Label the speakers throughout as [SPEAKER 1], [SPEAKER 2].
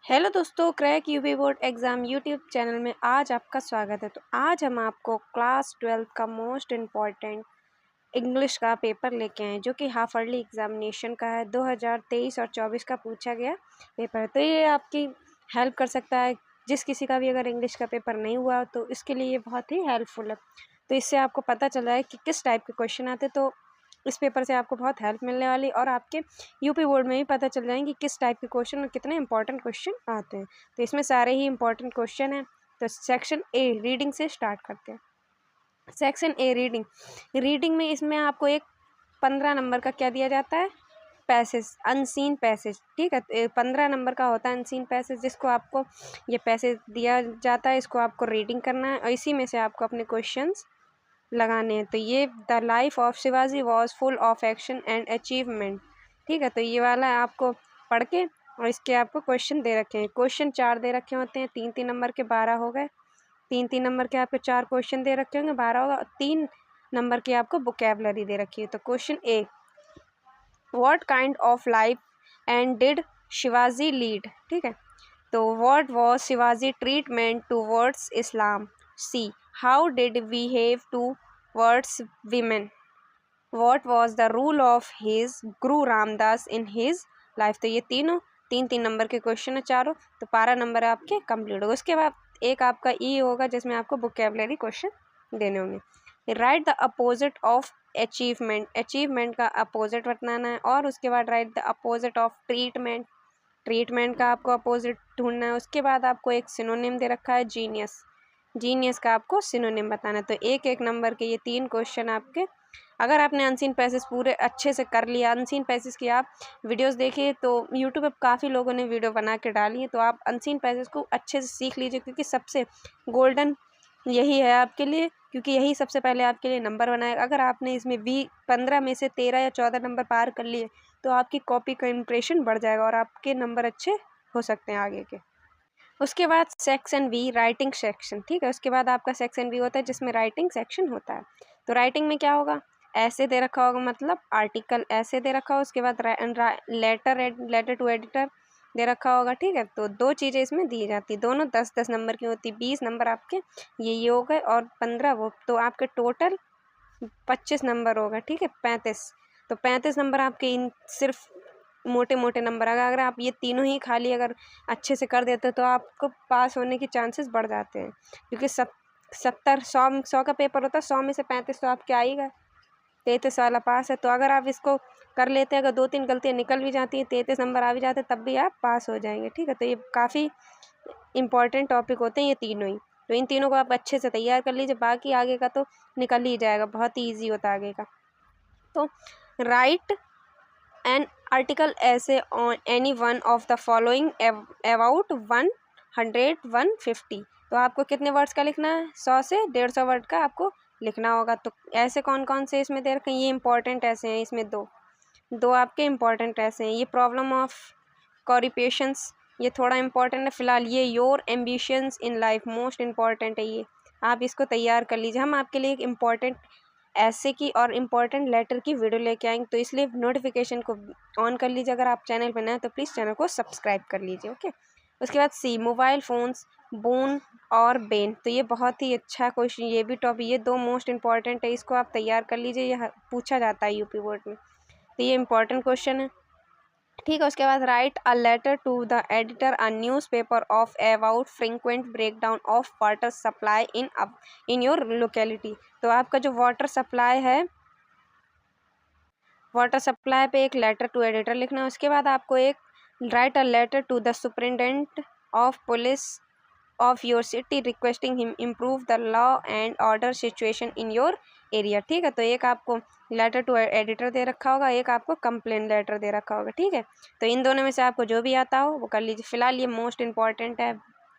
[SPEAKER 1] Hello दोस्तों, crack UP board exam YouTube channel में आज आपका स्वागत है। तो आज हम आपको क्लास 12 का मोस्ट इम्पॉर्टेंट इंग्लिश का पेपर लेके आए जो कि हाफ ईयरली एग्जामिनेशन का है। 2023 और 24 का पूछा गया पेपर है। तो ये आपकी हेल्प कर सकता है। जिस किसी का भी अगर इंग्लिश का पेपर नहीं हुआ तो इसके लिए ये बहुत ही हेल्पफुल है। तो इससे आपको पता चल रहा है कि किस टाइप के क्वेश्चन आते। तो इस पेपर से आपको बहुत हेल्प मिलने वाली और आपके यूपी बोर्ड में भी पता चल जाएंगे कि किस टाइप के क्वेश्चन और कितने इंपॉर्टेंट क्वेश्चन आते हैं। तो इसमें सारे ही इंपॉर्टेंट क्वेश्चन हैं। तो सेक्शन ए रीडिंग से स्टार्ट करते हैं। Section A reading. रीडिंग में इसमें आपको एक 15 नंबर का क्या दिया जाता है, पैसेज, अनसीन पैसेज। ठीक है, 15 नंबर का होता है अनसीन पैसेज, जिसको आपको ये पैसेज दिया जाता है, इसको आपको रीडिंग करना है और इसी में से आपको अपने क्वेश्चंस लगाने हैं। तो ये the life of Shivaji was full of action and achievement. ठीक है, तो ये वाला आपको पढ़ के और इसके आपको क्वेश्चन दे रखे हैं। क्वेश्चन 4 दे रखे होते हैं, 3-3 नंबर के 12 हो गए। 3-3 नंबर के आपके 4 क्वेश्चन दे रखे होंगे, 12 होगा। 3 नंबर की आपको वोकैबुलरी दे रखी है। तो question A, what kind of life and did Shivaji lead. ठीक है, तो what was Shivaji treatment towards Islam. C, how did behave towards women. What was the rule of his guru Ramdas in his life. तो ये तीनों 3-3 number के question है चारों। तो 12 नंबर आपके कंप्लीट होगा। उसके बाद एक आपका ई होगा जिसमें आपको वोकैबुलरी क्वेश्चन देने होंगे। Right the opposite of achievement. Achievement का अपोजिट बताना है। और उसके बाद right the opposite of treatment. Treatment का आपको अपोजिट ढूंढना है। उसके बाद आपको एक सिनोनिम दे रखा है जीनियस। जीनियस का आपको सिनोनिम बताना है। तो एक एक नंबर के ये 3 क्वेश्चन आपके। अगर आपने अनसीन पैसेज पूरे अच्छे से कर लिया, अनसीन पैसेज की आप वीडियोस देखिए तो यूट्यूब पे काफ़ी लोगों ने वीडियो बना के डाली है। तो आप अनसीन पैसेज को अच्छे से सीख लीजिए, क्योंकि सबसे गोल्डन यही है आपके लिए, क्योंकि यही सबसे पहले आपके लिए नंबर बनाएगा। अगर आपने इसमें 15 में से 13 या 14 नंबर पार कर लिए तो आपकी कॉपी का इम्प्रेशन बढ़ जाएगा और आपके नंबर अच्छे हो सकते हैं आगे के। उसके बाद सेक्शन बी, राइटिंग सेक्शन। ठीक है, उसके बाद आपका सेक्शन बी होता है जिसमें राइटिंग सेक्शन होता है। तो राइटिंग में क्या होगा, ऐसे दे रखा होगा, मतलब आर्टिकल ऐसे दे रखा होगा। उसके बाद लेटर टू एडिटर दे रखा होगा। ठीक है, तो 2 चीज़ें इसमें दी जाती, दोनों 10-10 नंबर की होती। 20 नंबर आपके ये हो गए और 15 वो, तो आपके टोटल 25 नंबर होगा। ठीक है, 35। तो 35 नंबर आपके इन सिर्फ मोटे मोटे नंबर। अगर आप ये तीनों ही खाली अगर अच्छे से कर देते तो आपको पास होने के चांसेस बढ़ जाते हैं, क्योंकि 100 का पेपर होता है, 100 में से 35 तो आपके आएगा। 33 वाला पास है। तो अगर आप इसको कर लेते हैं, अगर 2-3 गलतियाँ निकल भी जाती हैं, 33 नंबर आ भी जाते हैं, तब भी आप पास हो जाएंगे। ठीक है, तो ये काफ़ी इंपॉर्टेंट टॉपिक होते हैं ये तीनों ही। तो इन तीनों को आप अच्छे से तैयार कर लीजिए, बाकी आगे का तो निकल ही जाएगा, बहुत ही ईजी होता है आगे का। तो राइट एन आर्टिकल ऐसे on any one of the following about 100-150। तो आपको कितने वर्ड्स का लिखना है, 100 से 150 वर्ड का आपको लिखना होगा। तो ऐसे कौन कौन से इसमें दे रखे हैं, ये इंपॉर्टेंट ऐसे हैं, इसमें दो आपके इंपॉर्टेंट ऐसे हैं। ये प्रॉब्लम ऑफ कॉरिपेशंस, ये थोड़ा इंपॉर्टेंट है फिलहाल। ये your ambitions in life, most important है ये, आप इसको तैयार कर लीजिए। हम आपके लिए एक इम्पॉर्टेंट ऐसे की और इम्पॉर्टेंट लेटर की वीडियो लेके आएंगे, तो इसलिए नोटिफिकेशन को ऑन कर लीजिए। अगर आप चैनल पर नए हैं तो प्लीज़ चैनल को सब्सक्राइब कर लीजिए। ओके, उसके बाद सी, मोबाइल फ़ोन्स बोन और बेन। तो ये बहुत ही अच्छा क्वेश्चन, ये भी टॉपिक, ये 2 मोस्ट इंपॉर्टेंट है, इसको आप तैयार कर लीजिए, यह पूछा जाता है यूपी बोर्ड में। तो ये इंपॉर्टेंट क्वेश्चन है। ठीक है, उसके बाद write a letter to the editor a newspaper of about frequent breakdown of water supply in your locality. तो आपका जो वाटर सप्लाई है, वाटर सप्लाई पे एक लेटर टू एडिटर लिखना है। उसके बाद आपको एक write a letter to the superintendent of police of your city requesting him improve the law and order situation in your area. ठीक है, तो एक आपको लेटर टू एडिटर दे रखा होगा, एक आपको कंप्लेन लेटर दे रखा होगा। ठीक है, तो इन दोनों में से आपको जो भी आता हो वो कर लीजिए। फिलहाल ये मोस्ट इंपॉर्टेंट है,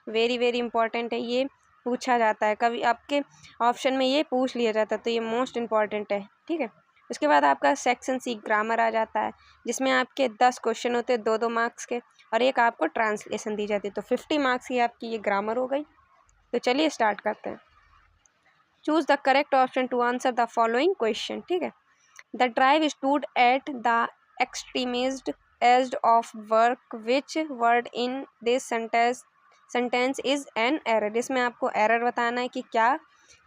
[SPEAKER 1] वेरी वेरी इंपॉर्टेंट है, ये पूछा जाता है, कभी आपके ऑप्शन में ये पूछ लिया जाता है, तो ये मोस्ट इंपॉर्टेंट है। ठीक है, उसके बाद आपका सेक्शन सी ग्रामर आ जाता है, जिसमें आपके 10 क्वेश्चन होते हैं 2-2 मार्क्स के, और एक आपको ट्रांसलेशन दी जाती है। तो 50 मार्क्स की आपकी ये ग्रामर हो गई। तो चलिए स्टार्ट करते हैं। Choose the correct option to answer the following question. ठीक है, the drive stood at the edged of work which word in this sentence is an error. इसमें आपको एरर बताना है कि क्या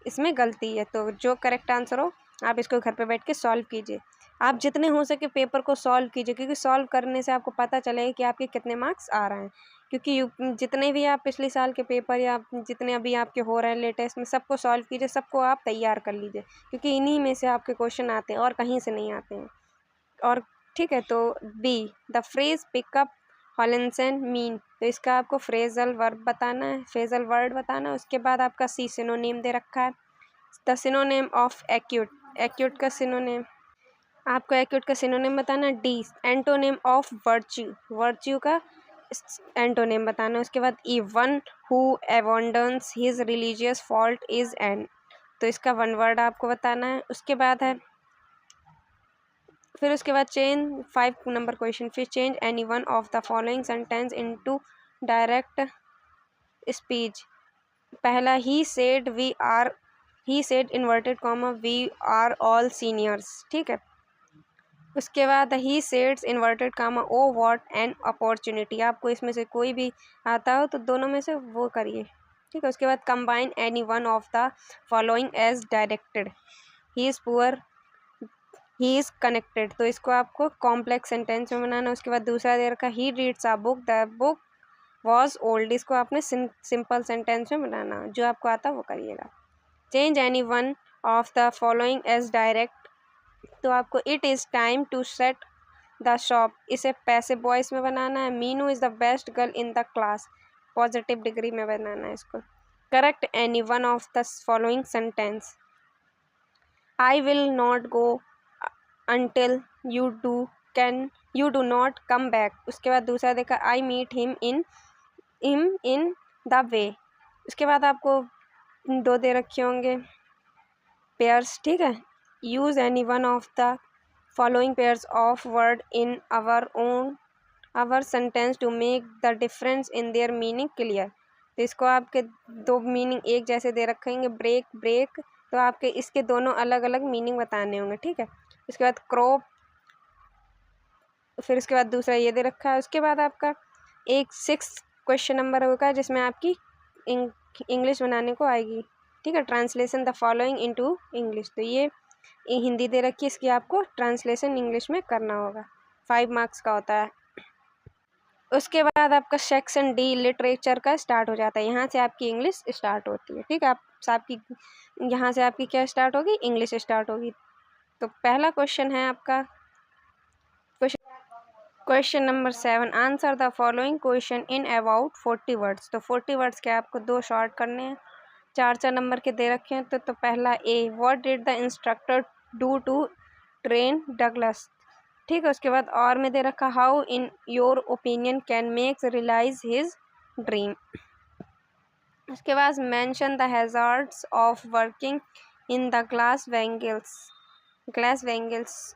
[SPEAKER 1] इसमें गलती है। तो जो करेक्ट आंसर हो आप इसको घर पे बैठ के सॉल्व कीजिए। आप जितने हो सके पेपर को सॉल्व कीजिए, क्योंकि सॉल्व करने से आपको पता चलेगा कि आपके कितने मार्क्स आ रहे हैं। क्योंकि जितने भी आप पिछले साल के पेपर या जितने अभी आपके हो रहे हैं लेटेस्ट में, सबको सॉल्व कीजिए, सबको आप तैयार कर लीजिए, क्योंकि इन्हीं में से आपके क्वेश्चन आते हैं और कहीं से नहीं आते हैं। और ठीक है, तो B the phrase pick up Hollinson mean, तो इसका आपको फ्रेजल वर्ब बताना है, फ्रेजल वर्ड बताना है। उसके बाद आपका सी सिनोनिम दे रखा है, the synonym of acute, acute का सिनोनिम, आपको एक्यूट का सिनोनिम बताना। D antonym of virtue, virtue का एंटोनिम बताना। उसके बाद E one who abundance his religious fault is an, तो इसका वन वर्ड आपको बताना है। उसके बाद है फिर उसके बाद चेंज 5 नंबर क्वेश्चन, फिर change any one of the following sentence into direct speech. पहला he said we are, he said inverted comma we are all seniors, ठीक है। उसके बाद ही सेड्स inverted comma O what an opportunity, आपको इसमें से कोई भी आता हो तो दोनों में से वो करिए, ठीक है। उसके बाद combine any one of the following as directed, he is poor, he is connected, तो इसको आपको कॉम्प्लेक्स सेंटेंस में बनाना। उसके बाद दूसरा दे रखा he reads a book, the book was old, इसको आपने सिंपल सेंटेंस में बनाना, जो आपको आता वो करिएगा। Change any one of the following as direct, तो आपको it is time to set the shop, इसे पैसिव वॉइस में बनाना है। Meenu is the best girl in the class, positive degree में बनाना है इसको। Correct any one of the following sentence, I will not go until you do not come back। उसके बाद दूसरा देखा I meet him in the way. उसके बाद आपको दो दे रखे होंगे पेयर्स, ठीक है। Use any one of the following pairs of word in our sentence to make the difference in their meaning clear, तो इसको आपके दो मीनिंग एक जैसे दे रखेंगे, ब्रेक ब्रेक, तो आपके इसके दोनों अलग अलग मीनिंग बताने होंगे, ठीक है। उसके बाद क्रॉप, फिर उसके बाद दूसरा ये दे रखा है। उसके बाद आपका एक 6 क्वेश्चन नंबर होगा जिसमें आपकी इंग्लिश बनाने को आएगी, ठीक है। Translation the following into English, तो ये हिंदी दे रखी है, इसकी आपको ट्रांसलेशन इंग्लिश में करना होगा, 5 मार्क्स का होता है। उसके बाद आपका सेक्शन डी लिटरेचर का स्टार्ट हो जाता है, यहाँ से आपकी इंग्लिश स्टार्ट होती है, ठीक है। आपकी यहाँ से आपकी क्या स्टार्ट होगी, इंग्लिश स्टार्ट होगी। तो पहला क्वेश्चन है आपका question number 7, answer the following question in about 40 words, तो 40 वर्ड्स के आपको 2 शॉर्ट करने हैं, 4 नंबर के दे रखे हैं। तो पहला A, what did the instructor do to train Douglas, ठीक है। उसके बाद और में दे रखा how in your opinion can makes realise his dream. उसके बाद mention the hazards of working in the glass bangles.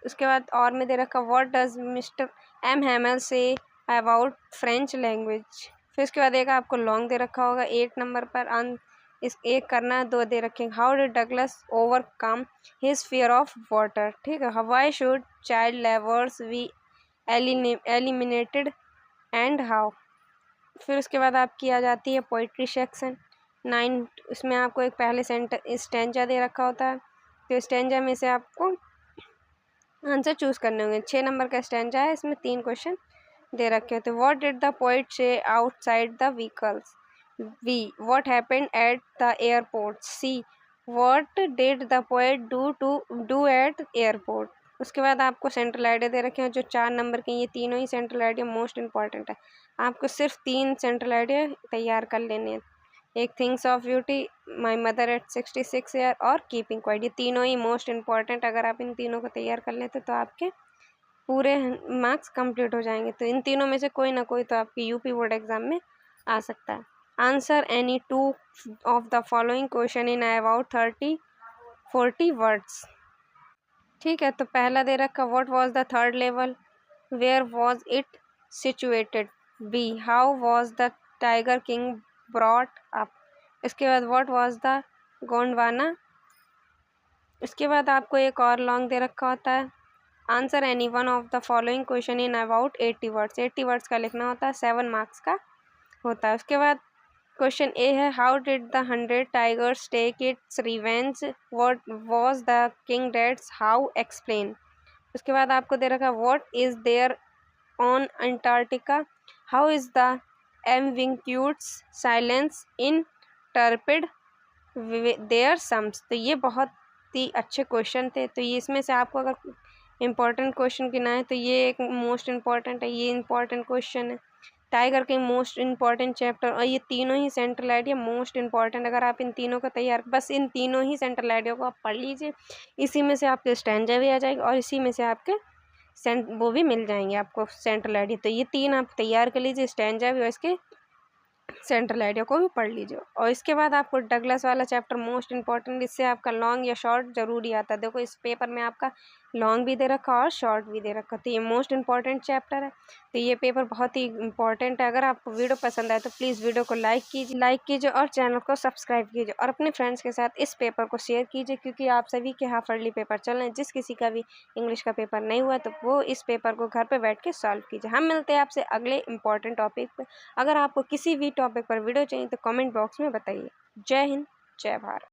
[SPEAKER 1] उसके बाद और में दे रखा what does mister M Hamel say about French language. फिर उसके बाद एक आपको लॉन्ग दे रखा होगा 8 नंबर पर, इस एक करना, 2 दे रखे how did Douglas overcome his fear of water, ठीक है। Why should child labours be eliminated and how. फिर उसके बाद आपकी आ जाती है पोइट्री सेक्शन 9, उसमें आपको एक पहले स्टेंजा दे रखा होता है, तो स्टेंजा में से आपको आंसर चूज़ करने होंगे। 6 नंबर का स्टेंजा है, इसमें 3 क्वेश्चन दे रखे होते हैं। व्हाट डिड द पोइट से outside the vehicles, be what happened at the airport, see what did the poet do at airport. उसके बाद आपको सेंट्रल आइडिया दे रखे हैं जो 4 नंबर के, ये तीनों ही सेंट्रल आइडिया मोस्ट इंपॉर्टेंट है, आपको सिर्फ 3 सेंट्रल आइडिया तैयार कर लेने हैं। एक things of beauty, my mother eight 66 year और कीपिंग क्वाइट, ये तीनों ही मोस्ट इंपॉर्टेंट, अगर आप इन तीनों को तैयार कर लेते तो आपके पूरे मार्क्स कंप्लीट हो जाएंगे। तो इन तीनों में से कोई ना कोई तो आपकी यूपी बोर्ड एग्जाम में आ सकता है। Answer any 2 of the following question in about 40 words, ठीक है। तो पहला दे रखा what was the third level, where was it situated, B how was the tiger king brought up. इसके बाद व्हाट वाज द गोंडवाना। इसके बाद आपको एक और लॉन्ग दे रखा होता है answer any one of the following question in about 80 words. 80 words का लिखना होता है, 7 मार्क्स का होता है। उसके बाद क्वेश्चन ए है, how did the 100 tigers take its revenge, what was the king dates, how explain. उसके बाद आपको दे रखा है, what is there on Antarctica, how is the ambiguous silence in torpid their sums. तो ये बहुत ही अच्छे क्वेश्चन थे। तो ये इसमें से आपको अगर इम्पोर्टेंट क्वेश्चन गिना है तो ये एक मोस्ट इम्पॉर्टेंट है, ये इम्पॉर्टेंट क्वेश्चन है। टाइगर के मोस्ट इम्पॉर्टेंट चैप्टर, और ये तीनों ही सेंट्रल आइडिया मोस्ट इम्पॉर्टेंट। अगर आप इन तीनों का तैयार, बस इन तीनों ही सेंट्रल आइडिया को आप पढ़ लीजिए, इसी में से आपके स्टैंजा भी आ जाएगा और इसी में से आपके वो भी मिल जाएंगे आपको सेंट्रल आइडिया। तो ये तीन आप तैयार कर लीजिए, स्टैंजा भी और इसके सेंट्रल आइडिया को भी पढ़ लीजिए। और इसके बाद आपको डगलस वाला चैप्टर मोस्ट इंपॉर्टेंट, इससे आपका लॉन्ग या शॉर्ट जरूरी आता है। देखो इस पेपर में आपका लॉन्ग भी दे रखा और शॉर्ट भी दे रखा, तो ये मोस्ट इंपॉर्टेंट चैप्टर है। तो ये पेपर बहुत ही इंपॉर्टेंट है। अगर आपको वीडियो पसंद आए तो प्लीज़ वीडियो को लाइक कीजिए और चैनल को सब्सक्राइब कीजिए और अपने फ्रेंड्स के साथ इस पेपर को शेयर कीजिए, क्योंकि आप सभी के हाफ ईयरली पेपर चल रहे हैं। जिस किसी का भी इंग्लिश का पेपर नहीं हुआ तो वो इस पेपर को घर पर बैठ के सॉल्व कीजिए। हम मिलते हैं आपसे अगले इंपॉर्टेंट टॉपिक पर। अगर आपको किसी भी टॉपिक पर वीडियो चाहिए तो कमेंट बॉक्स में बताइए। जय हिंद, जय भारत।